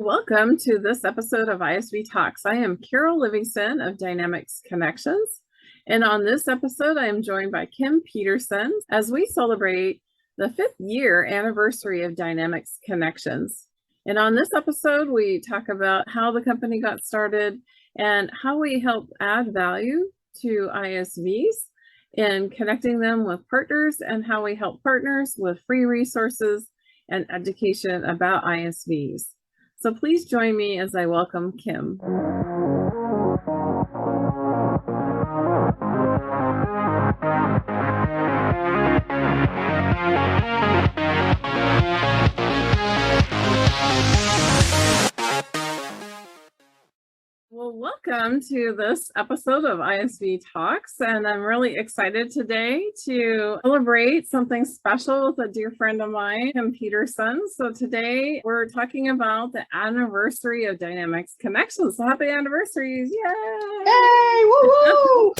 Welcome to this episode of ISV Talks. I am Carol Livingston of Dynamics Connections. And on this episode, I am joined by Kim Peterson as we celebrate the 5th year anniversary of Dynamics Connections. And on this episode, we talk about how the company got started and how we help add value to ISVs in connecting them with partners and how we help partners with free resources and education about ISVs. So please join me as I welcome Kim. Well, welcome to this episode of ISV Talks, and I'm really excited today to celebrate something special with a dear friend of mine, Kim Peterson. So today we're talking about the anniversary of Dynamics Connections. So happy anniversaries! Yay! Yay! Woo-woo!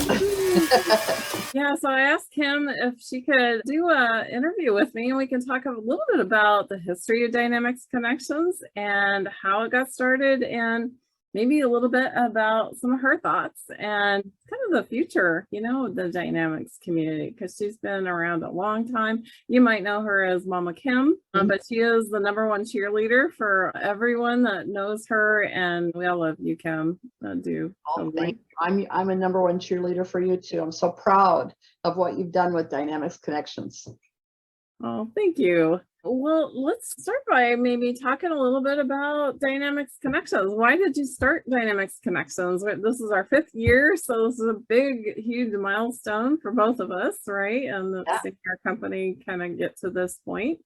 Yeah, so I asked Kim if she could do an interview with me, and we can talk a little bit about the history of Dynamics Connections and how it got started, and maybe a little bit about some of her thoughts and kind of the future, of the Dynamics community, because she's been around a long time. You might know her as Mama Kim, but she is the #1 cheerleader for everyone that knows her, and we all love you, Kim. Oh, thank you. I'm a #1 cheerleader for you too. I'm so proud of what you've done with Dynamics Connections. Oh, thank you. Well, let's start by maybe talking a little bit about Dynamics Connections. Why did you start Dynamics Connections? This is our 5th year, so this is a big, huge milestone for both of us, right? And seeing our company kind of get to this point.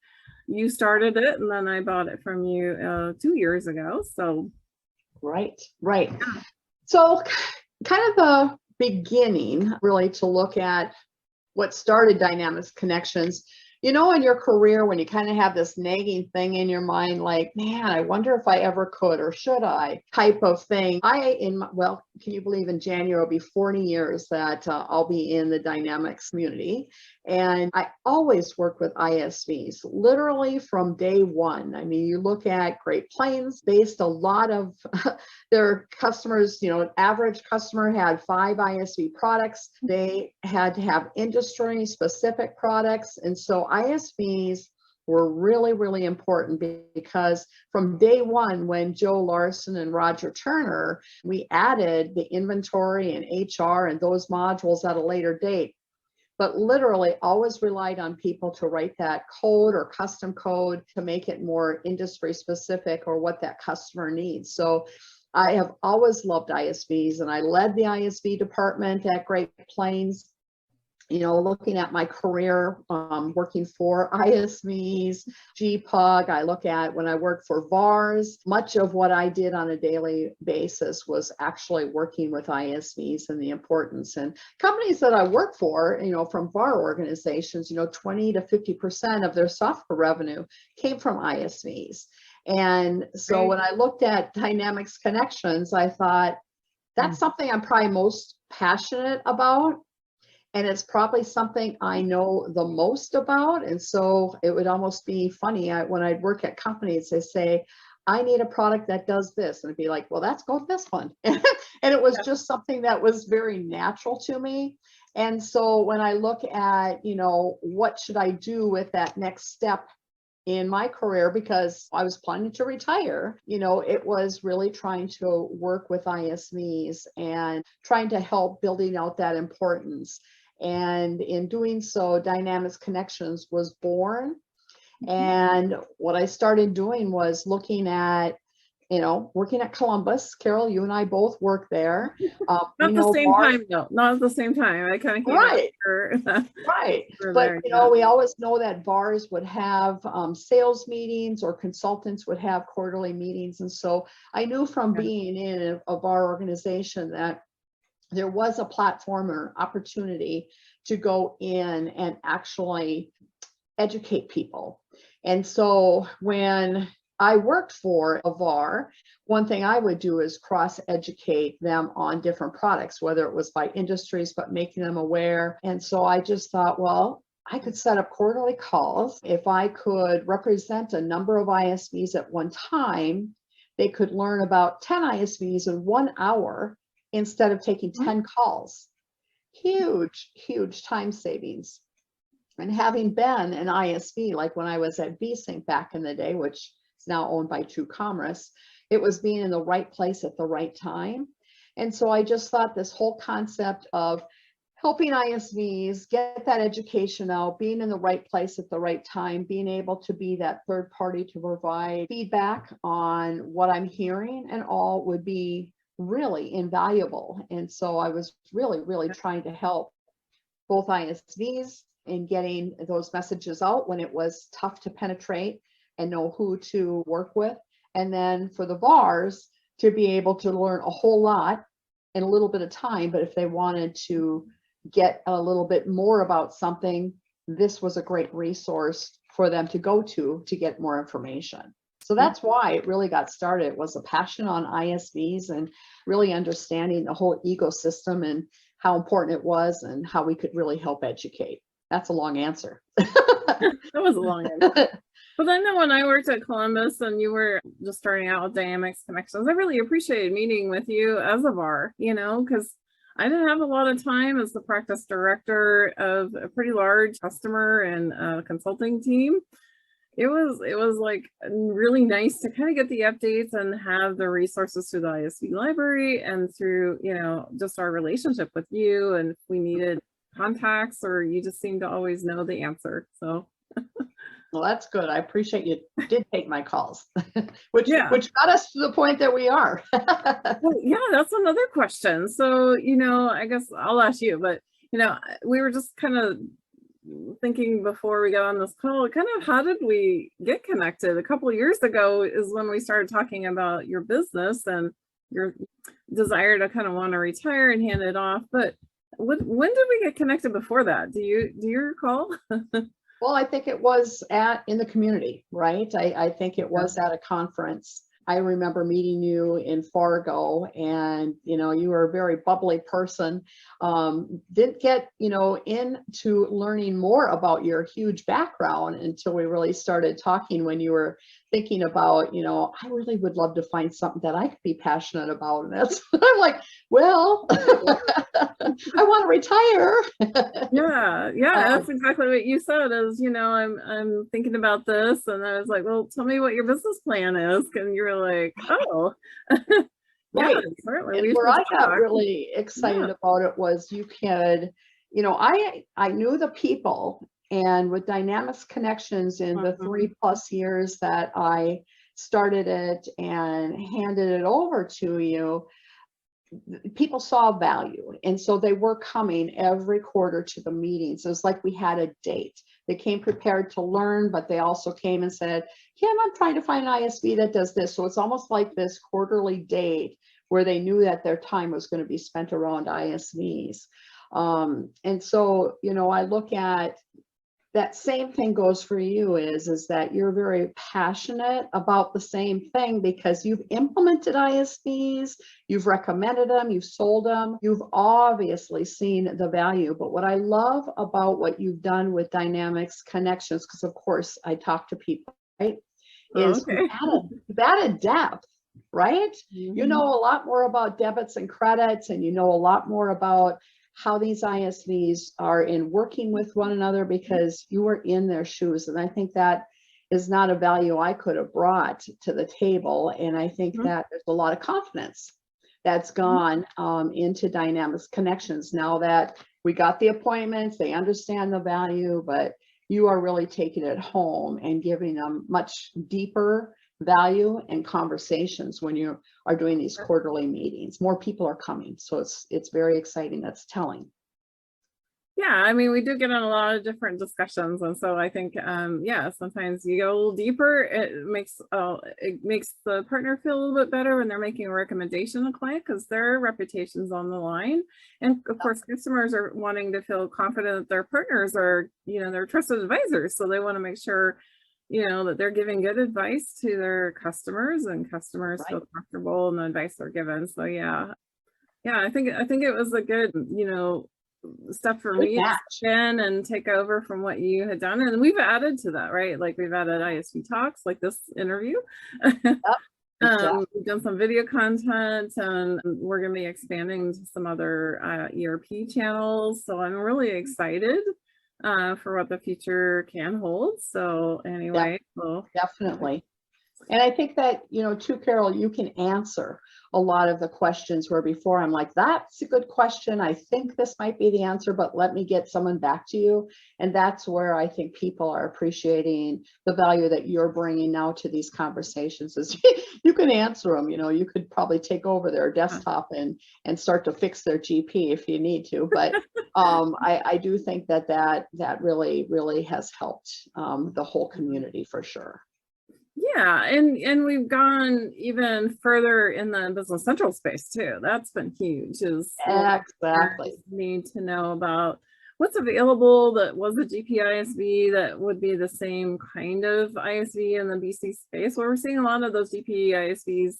You started it, and then I bought it from you 2 years ago. So, right. So, kind of the beginning, really, to look at what started Dynamics Connections. In your career, when you kind of have this nagging thing in your mind, like, man, I wonder if I ever could or should I type of thing. Can you believe in January it'll be 40 years that I'll be in the Dynamics community. And I always work with ISVs, literally from day one. I mean, you look at Great Plains, based a lot of their customers, average customer had 5 ISV products. They had to have industry specific products. And so ISVs were really, really important, because from day one, when Joe Larson and Roger Turner, we added the inventory and HR and those modules at a later date, but literally always relied on people to write that code or custom code to make it more industry specific or what that customer needs. So I have always loved ISVs, and I led the ISV department at Great Plains. Looking at my career, working for ISVs, GPUG, I look at when I worked for VARs, much of what I did on a daily basis was actually working with ISVs and the importance. And companies that I work for, from VAR organizations, 20 to 50% of their software revenue came from ISVs. And so when I looked at Dynamics Connections, I thought, that's something I'm probably most passionate about. And it's probably something I know the most about. And so it would almost be funny when I'd work at companies, they say, I need a product that does this. And I'd be like, well, let's go with this one. And it was just something that was very natural to me. And so when I look at, what should I do with that next step in my career, because I was planning to retire, it was really trying to work with ISVs and trying to help building out that importance. And in doing so, Dynamics Connections was born. And what I started doing was looking at, working at Columbus. Carol, you and I both work there. Not the same time, though. Not at the same time. I kind of came right. But we always know that VARs would have sales meetings, or consultants would have quarterly meetings. And so I knew from being in a VAR organization that there was a platform or opportunity to go in and actually educate people. And so when I worked for a VAR, one thing I would do is cross-educate them on different products, whether it was by industries, but making them aware. And so I just thought, well, I could set up quarterly calls. If I could represent a number of ISVs at one time, they could learn about 10 ISVs in 1 hour instead of taking 10 calls. Huge, huge time savings. And having been an ISV, like when I was at VSync back in the day, which is now owned by True Commerce, it was being in the right place at the right time. And so I just thought this whole concept of helping ISVs get that education out, being in the right place at the right time, being able to be that third party to provide feedback on what I'm hearing and all would be really invaluable. And so I was really trying to help both ISVs in getting those messages out when it was tough to penetrate and know who to work with. And then for the VARs to be able to learn a whole lot in a little bit of time, but if they wanted to get a little bit more about something, this was a great resource for them to go to get more information. So that's why it really got started. It was a passion on ISVs and really understanding the whole ecosystem and how important it was and how we could really help educate. That's a long answer. That was a long answer. But I know when I worked at Columbus and you were just starting out with Dynamics Connections, I really appreciated meeting with you as a VAR, you know, because I didn't have a lot of time as the practice director of a pretty large customer and consulting team. It was like really nice to kind of get the updates and have the resources through the ISV library and through, you know, just our relationship with you. And if we needed contacts or you just seem to always know the answer. So. Well, that's good. I appreciate you did take my calls, which Yeah. got us to the point that we are. Well, yeah, that's another question. So, you know, I guess I'll ask you, but, you know, we were just kind of thinking before we got on this call, kind of how did we get connected? A couple of years ago is when we started talking about your business and your desire to kind of want to retire and hand it off. But when did we get connected before that? Do you recall? Well, I think it was in the community, right? I think it was at a conference. I remember meeting you in Fargo and, you know, you were a very bubbly person. Didn't get, you know, into learning more about your huge background until we really started talking when you were thinking about, you know, I really would love to find something that I could be passionate about. And that's, I'm like, well, I want to retire. Yeah, that's exactly what you said is, you know, I'm thinking about this. And I was like, well, tell me what your business plan is. And you were like, oh, right. Yeah, certainly. And where I got really excited about it was you could, you know, I knew the people, and with Dynamics Connections in the 3+ years that I started it and handed it over to you, people saw value. And so they were coming every quarter to the meetings. It was like we had a date. They came prepared to learn, but they also came and said, Kim, I'm trying to find an ISV that does this. So it's almost like this quarterly date where they knew that their time was going to be spent around ISVs. And so, you know, I look at that same thing goes for you is that you're very passionate about the same thing because you've implemented ISVs, you've recommended them, you've sold them, you've obviously seen the value. But what I love about what you've done with Dynamics Connections, because of course I talk to people, right, is you've added depth, right? You know a lot more about debits and credits, and you know a lot more about how these ISVs are in working with one another because you were in their shoes. And I think that is not a value I could have brought to the table. And I think that there's a lot of confidence that's gone into Dynamics Connections now that we got the appointments, they understand the value, but you are really taking it home and giving them much deeper value and conversations when you are doing these quarterly meetings. More people are coming, so it's very exciting. That's telling. Yeah, I mean, we do get on a lot of different discussions, and so I think, yeah, sometimes you go a little deeper. It makes the partner feel a little bit better when they're making a recommendation to the client because their reputation's on the line, and of course, customers are wanting to feel confident that their partners are, you know, their trusted advisors, so they want to make sure, you know, that they're giving good advice to their customers, and customers feel comfortable in the advice they're given. So yeah, I think it was a good, you know, step for me to step in and take over from what you had done, and we've added to that, right? Like we've added ISV talks, like this interview, Exactly. We've done some video content, and we're going to be expanding to some other ERP channels. So I'm really excited for what the future can hold. So Def- anyway, so Definitely. And I think that, too, Carol, you can answer a lot of the questions where before I'm like, that's a good question. I think this might be the answer, but let me get someone back to you. And that's where I think people are appreciating the value that you're bringing now to these conversations is you can answer them. You could probably take over their desktop and start to fix their GP if you need to. But I do think that really, really has helped the whole community for sure. yeah, and we've gone even further in the Business Central space too. That's been huge. Is Exactly. need to know about what's available that was a GPISV that would be the same kind of ISV in the BC space. Where we're seeing a lot of those GPISVs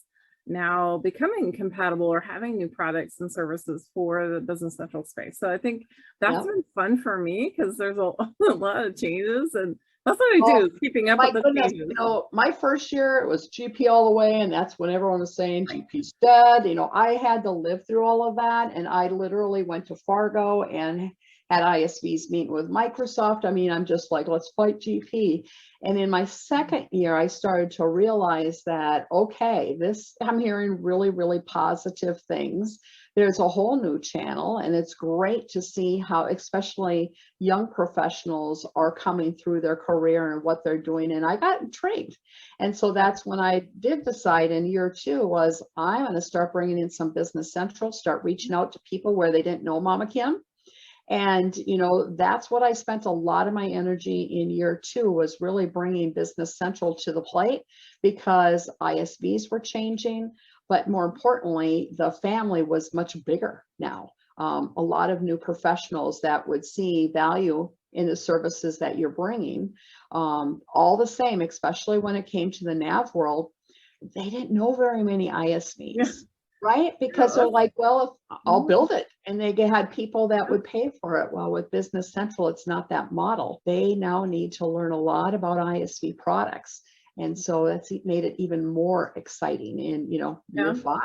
now becoming compatible or having new products and services for the Business Central space. So I think that's been fun for me because there's a lot of changes, and that's what I do, keeping up My with the goodness, changes. my first year it was GP all the way, and that's when everyone was saying GP's dead. I had to live through all of that, and I literally went to Fargo and had ISVs meet with Microsoft. I mean, I'm just like, let's fight GP. And in my second year, I started to realize that, okay, I'm hearing really, really positive things. There's a whole new channel, and it's great to see how especially young professionals are coming through their career and what they're doing. And I got intrigued. And so that's when I did decide in year 2 was I'm going to start bringing in some Business Central, start reaching out to people where they didn't know Mama Kim. And, that's what I spent a lot of my energy in year 2 was really bringing Business Central to the plate because ISVs were changing. But more importantly, the family was much bigger now. A lot of new professionals that would see value in the services that you're bringing. All the same, especially when it came to the NAV world, they didn't know very many ISVs. Right? Because they're like, well, I'll build it. And they had people that would pay for it. Well, with Business Central, it's not that model. They now need to learn a lot about ISV products. And so that's made it even more exciting in, year 5.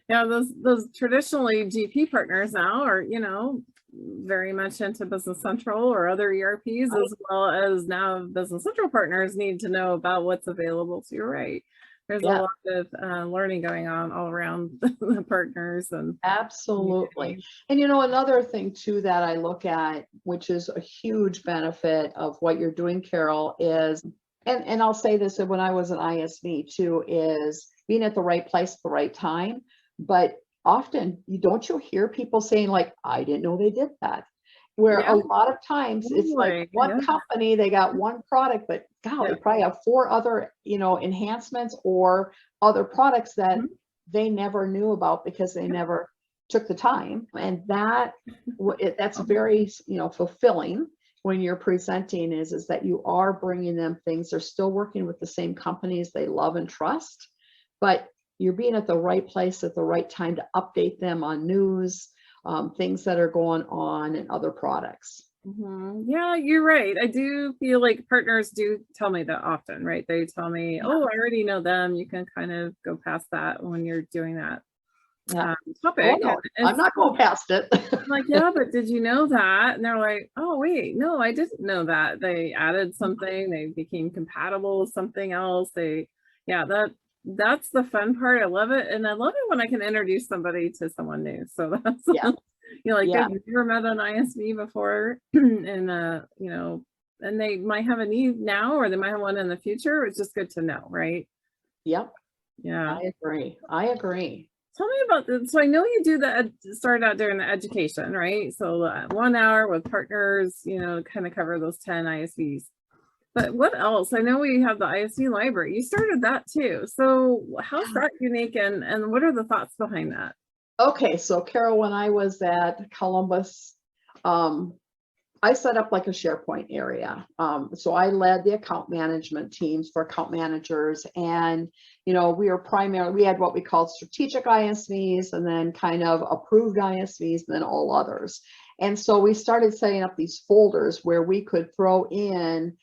Yeah, those traditionally GP partners now are, very much into Business Central or other ERPs, right, as well as now Business Central partners need to know about what's available. So you're right. There's a lot of learning going on all around the partners. And absolutely. And another thing too that I look at, which is a huge benefit of what you're doing, Carol, is, and I'll say this when I was an ISV too, is being at the right place at the right time. But often don't you hear people saying like, I didn't know they did that. Where a lot of times it's like one company, they got one product, but God, they probably have 4 other, enhancements or other products that they never knew about because they never took the time. And that's very, fulfilling when you're presenting is that you are bringing them things. They're still working with the same companies they love and trust, but you're being at the right place at the right time to update them on news, things that are going on and other products. Yeah, you're right. I do feel like partners do tell me that often, right? They tell me, oh, I already know them. You can kind of go past that when you're doing that topic. Oh, no, I'm not going past it. I'm like, yeah, but did you know that? And they're like, oh, wait, no, I didn't know that. They added something, they became compatible with something else. That's the fun part. I love it. And I love it when I can introduce somebody to someone new. So that's, you've never met an ISV before and, and they might have a need now, or they might have one in the future. It's just good to know, right? Yep. Yeah. I agree. Tell me about this. So I know you started out during the education, right? So 1 hour with partners, kind of cover those 10 ISVs. But what else? I know we have the ISV library. You started that too. So how's that unique, and what are the thoughts behind that? Okay, so Carol, when I was at Columbus, I set up like a SharePoint area. So I led the account management teams for account managers, and we had what we called strategic ISVs, and then kind of approved ISVs, and then all others. And so we started setting up these folders where we could throw in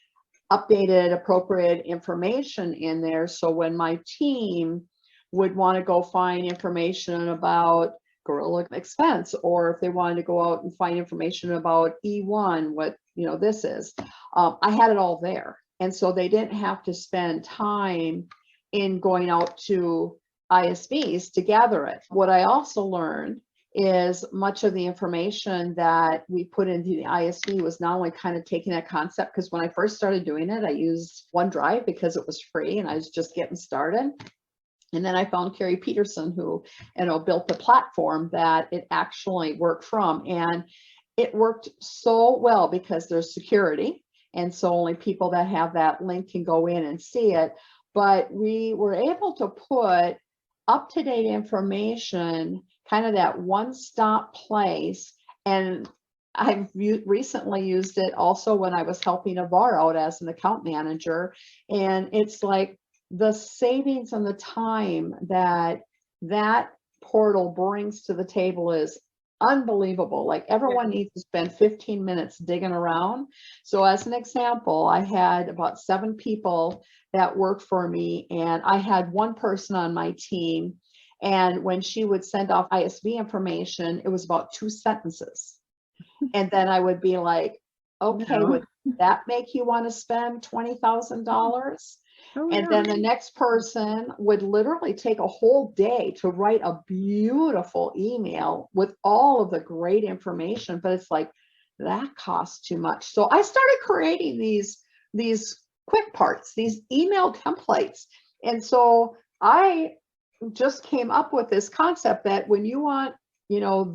updated appropriate information in there. So when my team would want to go find information about Gorilla Expense, or if they wanted to go out and find information about E1, what this is, I had it all there. And so they didn't have to spend time in going out to ISVs to gather it. What I also learned is much of the information that we put into the ISV was not only kind of taking that concept, because when I first started doing it, I used OneDrive because it was free and I was just getting started. And then I found Carrie Peterson, who built the platform that it actually worked from. And it worked so well because there's security. And so only people that have that link can go in and see it. But we were able to put up-to-date information, kind of that one-stop place. And I've recently used it also when I was helping Avar out as an account manager. And it's like the savings and the time that portal brings to the table is unbelievable. Like everyone needs to spend 15 minutes digging around. So as an example, I had about 7 people that worked for me, and I had one person on my team, and when she would send off ISV information, it was about 2 sentences. And then I would be like, okay, would that make you want to spend $20,000? And then the next person would literally take a whole day to write a beautiful email with all of the great information, but it's like, that costs too much. So I started creating these quick parts, these email templates. And so I just came up with this concept that when you want,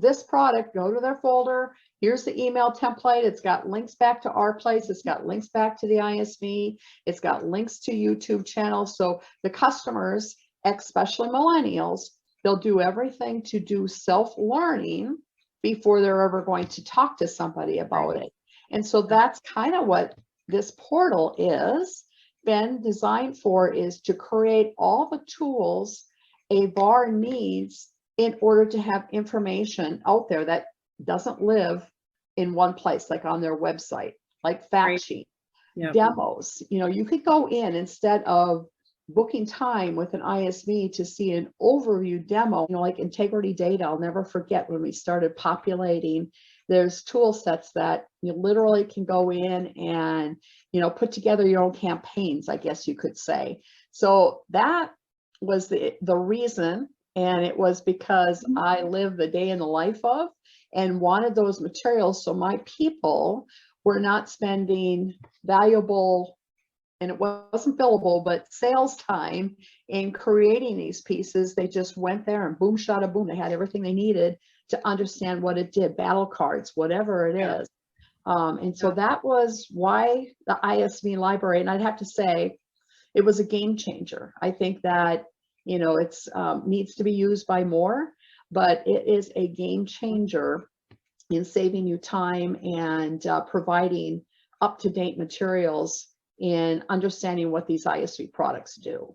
this product, go to their folder. Here's the email template. It's got links back to our place. It's got links back to the ISV. It's got links to YouTube channels. So the customers, especially millennials, they'll do everything to do self-learning before they're ever going to talk to somebody about it. And so that's kind of what this portal is been designed for, is to create all the tools a VAR needs in order to have information out there that doesn't live in one place, like on their website, like fact sheet, demos. You could go in, instead of booking time with an ISV to see an overview demo, like Integrity Data. I'll never forget when we started populating, there's tool sets that you literally can go in and, put together your own campaigns, I guess you could say. So that was the reason. And it was because I lived the day in the life of and wanted those materials. So my people were not spending valuable, and it wasn't billable, but sales time in creating these pieces. They just went there and boom, shada boom. They had everything they needed to understand what it did, battle cards, whatever it is. And so that was why the ISV library, and I'd have to say it was a game changer. I think that it's needs to be used by more, but it is a game changer in saving you time and providing up-to-date materials in understanding what these ISV products do.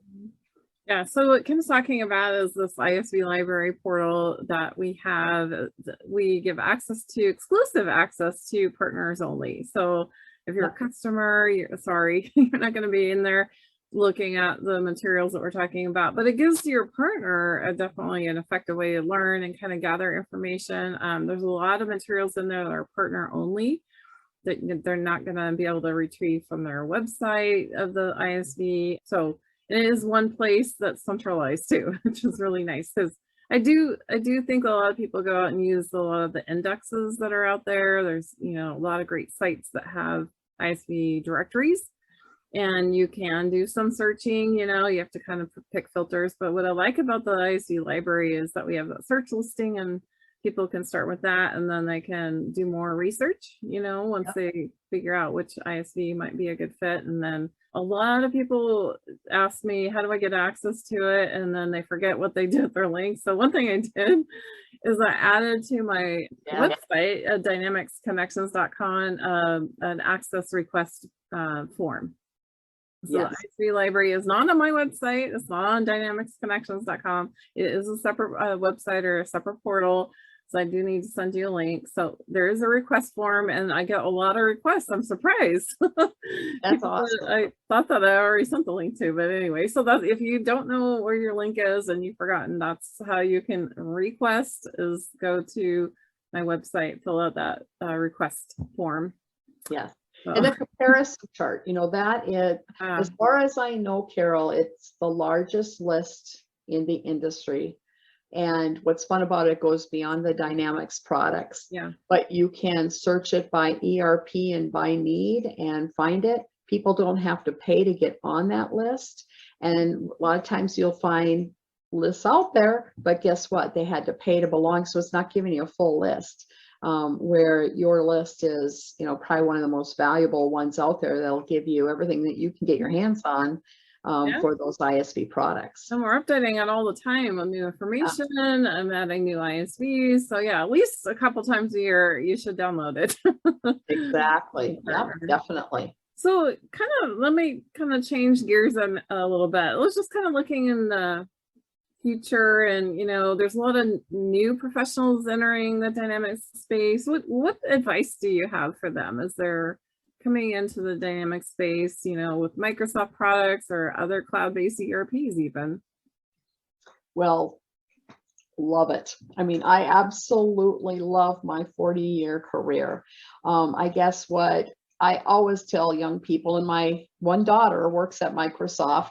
Yeah, so what Kim's talking about is this ISV library portal that we have. We give exclusive access to partners only. So if you're a customer, you're not going to be in there looking at the materials that we're talking about, but it gives your partner definitely an effective way to learn and kind of gather information. There's a lot of materials in there that are partner only that they're not going to be able to retrieve from their website of the ISV. So it is one place that's centralized too, which is really nice, because I do think a lot of people go out and use a lot of the indexes that are out there. There's a lot of great sites that have ISV directories, and you can do some searching. You have to kind of pick filters. But what I like about the ISV library is that we have that search listing, and people can start with that, and then they can do more research, once they figure out which ISV might be a good fit. And then a lot of people ask me, how do I get access to it? And then they forget what they did with their links. So one thing I did is I added to my website, dynamicsconnections.com, an access request form. So the ISV library is not on my website. It's not on dynamicsconnections.com. It is a separate website or a separate portal. So I do need to send you a link. So there is a request form, and I get a lot of requests. I'm surprised. That's awesome. I thought that I already sent the link to, but anyway, so that's if you don't know where your link is and you've forgotten, that's how you can request is go to my website, fill out that request form. Yes. So, And the comparison chart, that is, as far as I know, Carol, it's the largest list in the industry. And what's fun about it goes beyond the Dynamics products. yeah. But you can search it by ERP and by need and find it. People don't have to pay to get on that list. And a lot of times you'll find lists out there, but guess what? They had to pay to belong. So it's not giving you a full list. Where your list is, probably one of the most valuable ones out there that'll give you everything that you can get your hands on for those ISV products. And we're updating it all the time on new information. I'm adding new ISVs. So yeah, at least a couple times a year, you should download it. Exactly. Yeah, definitely. So let me change gears a little bit. Let's just looking in the future, and there's a lot of new professionals entering the Dynamics space. What advice do you have for them as they're coming into the Dynamics space, with Microsoft products or other cloud-based ERPs even? Well, love it. I mean, I absolutely love my 40-year career. I guess what I always tell young people, and my one daughter works at Microsoft,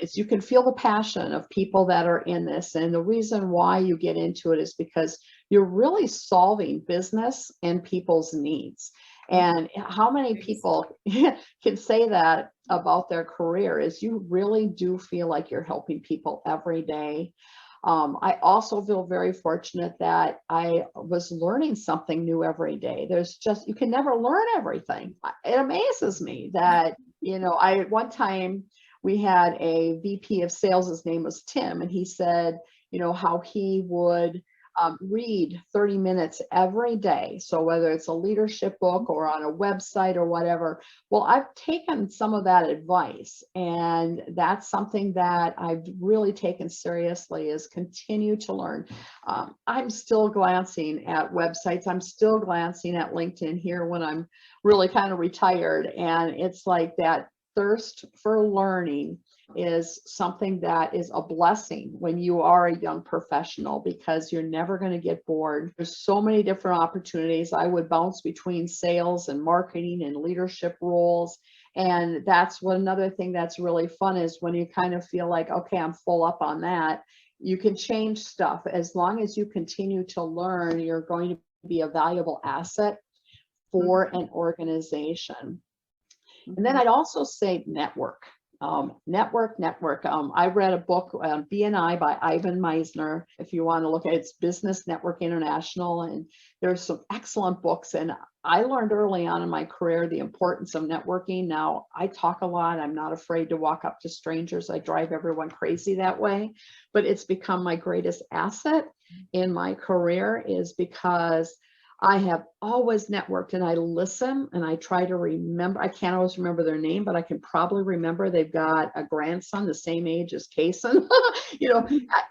is you can feel the passion of people that are in this. And the reason why you get into it is because you're really solving business and people's needs. And how many people can say that about their career is you really do feel like you're helping people every day. I also feel very fortunate that I was learning something new every day. You can never learn everything. It amazes me that, one time we had a VP of sales, his name was Tim, and he said, how he would read 30 minutes every day. So whether it's a leadership book or on a website or whatever, well, I've taken some of that advice, and that's something that I've really taken seriously is continue to learn. I'm still glancing at websites. I'm still glancing at LinkedIn here when I'm really kind of retired. And it's like that thirst for learning is something that is a blessing when you are a young professional, because you're never going to get bored. There's so many different opportunities. I would bounce between sales and marketing and leadership roles. And that's another thing that's really fun is when you kind of feel like, okay, I'm full up on that. You can change stuff. As long as you continue to learn, you're going to be a valuable asset for an organization. And then I'd also say network. Network. I read a book, BNI by Ivan Meisner. If you want to look at it, it's Business Network International, and there's some excellent books. And I learned early on in my career the importance of networking. Now I talk a lot. I'm not afraid to walk up to strangers. I drive everyone crazy that way, but it's become my greatest asset in my career is because I have always networked and I listen and I try to remember. I can't always remember their name, but I can probably remember they've got a grandson the same age as Kason.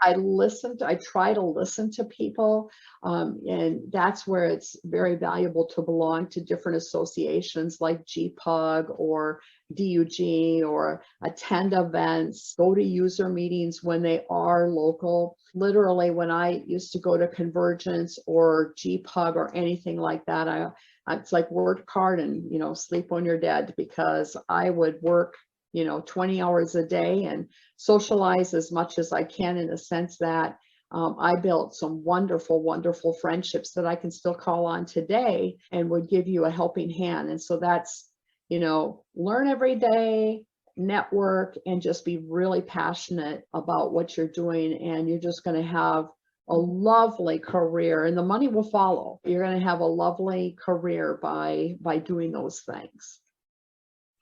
I try to listen to people. And that's where it's very valuable to belong to different associations like GPUG or DUG, or attend events, go to user meetings when they are local. Literally, when I used to go to Convergence or GPUG or anything like that, it's like work hard and, sleep when you're dead, because I would work, 20 hours a day and socialize as much as I can, in the sense that I built some wonderful, wonderful friendships that I can still call on today and would give you a helping hand. And so that's, learn every day, network, and just be really passionate about what you're doing. And you're just going to have a lovely career, and the money will follow. You're going to have a lovely career by doing those things.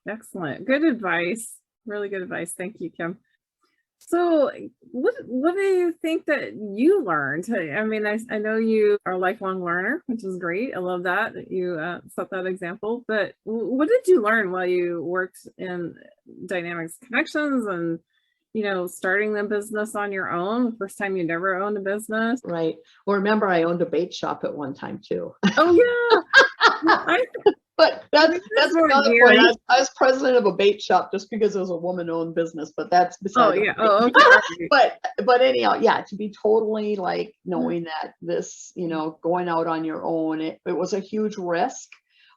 Excellent. Good advice. Really good advice. Thank you, Kim. So what do you think that you learned? I mean, I know you are a lifelong learner, which is great. I love that you set that example. But what did you learn while you worked in Dynamics Connections and starting the business on your own, first time you never owned a business. Right. Well, remember, I owned a bait shop at one time too. Oh yeah. But that's what another Gary- point. I was president of a bait shop just because it was a woman-owned business, but that's Oh beside the yeah. point. Oh, okay. But anyhow, yeah, to be totally like knowing that this, going out on your own, it was a huge risk.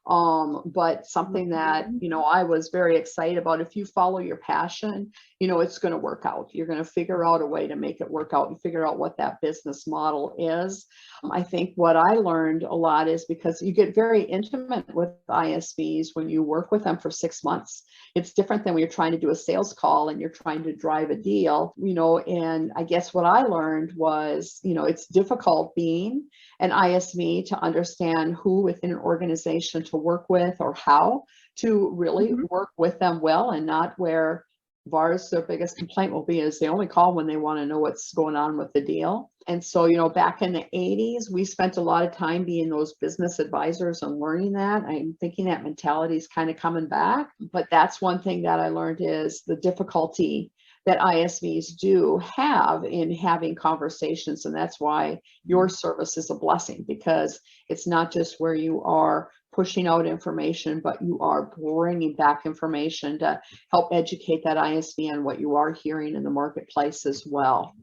But something that, I was very excited about. If you follow your passion, it's going to work out. You're going to figure out a way to make it work out and figure out what that business model is. I think what I learned a lot is because you get very intimate with ISVs when you work with them for 6 months. It's different than when you're trying to do a sales call and you're trying to drive a deal, and I guess what I learned was, it's difficult being an ISV to understand who within an organization to work with or how to really work with them well, and not where VARs, their biggest complaint will be is they only call when they want to know what's going on with the deal. And so, back in the 80s, we spent a lot of time being those business advisors and learning that. I'm thinking that mentality is kind of coming back. But that's one thing that I learned is the difficulty that ISVs do have in having conversations. And that's why your service is a blessing, because it's not just where you are pushing out information, but you are bringing back information to help educate that ISV on what you are hearing in the marketplace as well.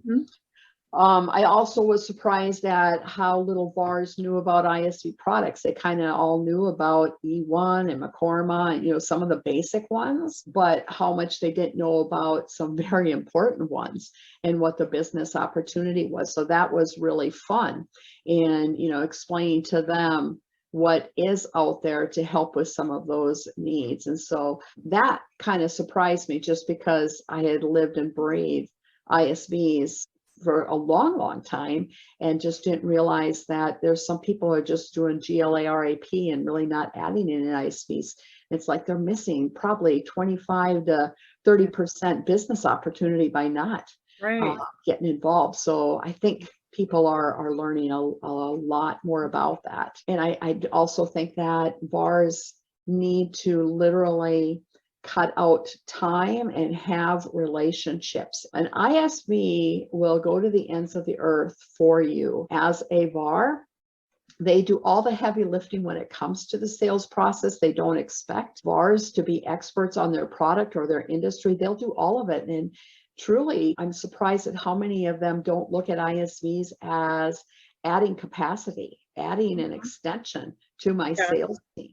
I also was surprised at how little VARs knew about ISV products. They kind of all knew about E1 and McCorma and, some of the basic ones, but how much they didn't know about some very important ones and what the business opportunity was. So that was really fun. And, explaining to them what is out there to help with some of those needs. And so that kind of surprised me, just because I had lived and breathed ISVs for a long, long time, and just didn't realize that there's some people who are just doing GLA-RAP and really not adding in ISVs. It's like they're missing probably 25 to 30% business opportunity by not getting involved. So I think people are learning a lot more about that. And I also think that VARs need to literally cut out time and have relationships. An ISV will go to the ends of the earth for you. As a VAR, they do all the heavy lifting when it comes to the sales process. They don't expect VARs to be experts on their product or their industry. They'll do all of it. And truly, I'm surprised at how many of them don't look at ISVs as adding capacity, adding an extension to my sales team.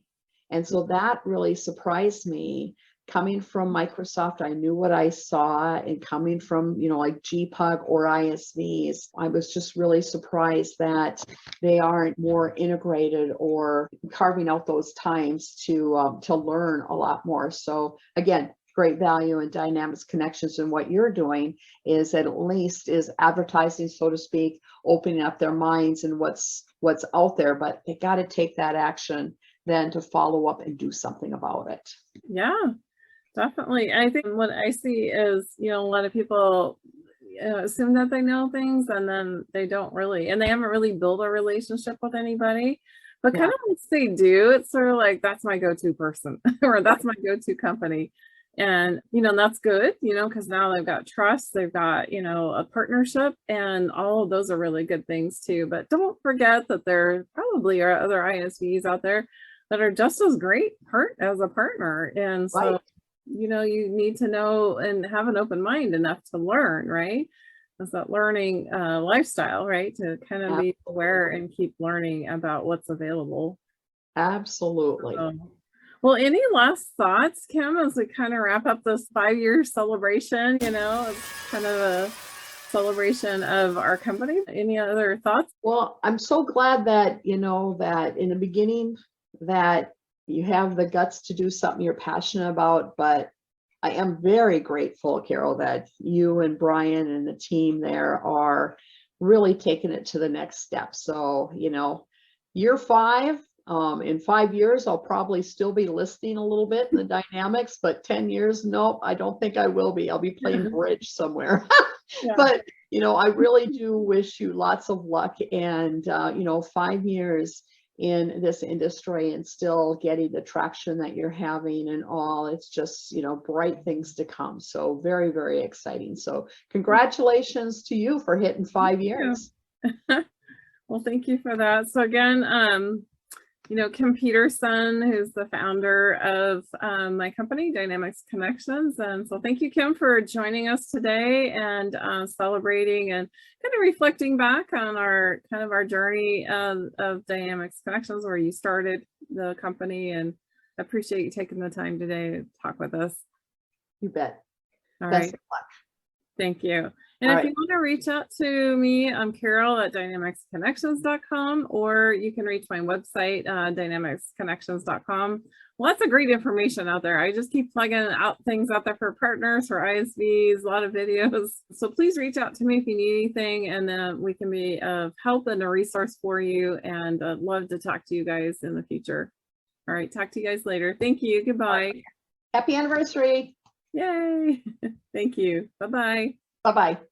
And so that really surprised me. Coming from Microsoft, I knew what I saw, and coming from, like GPUG or ISVs, I was just really surprised that they aren't more integrated or carving out those times to learn a lot more. So again, great value in Dynamics Connections, and what you're doing is at least is advertising, so to speak, opening up their minds and what's out there, but they got to take that action then to follow up and do something about it. Yeah. Definitely. I think what I see is, a lot of people assume that they know things, and then they don't really, and they haven't really built a relationship with anybody. But kind of once they do, it's sort of like, that's my go-to person or that's my go-to company. And, that's good, because now they've got trust, they've got, a partnership, and all of those are really good things too. But don't forget that there probably are other ISVs out there that are just as great as a partner. And so you need to know and have an open mind enough to learn, right? It's that learning lifestyle, right? To kind of be aware and keep learning about what's available. Absolutely. Well, any last thoughts, Kim, as we kind of wrap up this 5-year celebration? It's kind of a celebration of our company. Any other thoughts? Well, I'm so glad that, that in the beginning that you have the guts to do something you're passionate about, but I am very grateful, Carol, that you and Brian and the team there are really taking it to the next step. So, year 5, in 5 years, I'll probably still be listening a little bit in the Dynamics, but 10 years, nope, I don't think I will be. I'll be playing bridge somewhere. But, I really do wish you lots of luck. And, 5 years in this industry and still getting the traction that you're having and all. It's just, bright things to come. So very, very exciting. So congratulations to you for hitting 5 years. Well, thank you for that. So again, Kim Peterson, who's the founder of my company, Dynamics Connections. And so thank you, Kim, for joining us today and celebrating and kind of reflecting back on our journey of Dynamics Connections, where you started the company, and I appreciate you taking the time today to talk with us. You bet. All Best right. of luck. Thank you. And if you want to reach out to me, I'm Carol at dynamicsconnections.com, or you can reach my website, dynamicsconnections.com. Lots of great information out there. I just keep plugging out things out there for partners, for ISVs, a lot of videos. So please reach out to me if you need anything, and then we can be of help and a resource for you. And I'd love to talk to you guys in the future. All right. Talk to you guys later. Thank you. Goodbye. Happy anniversary. Yay. Thank you. Bye-bye. Bye-bye.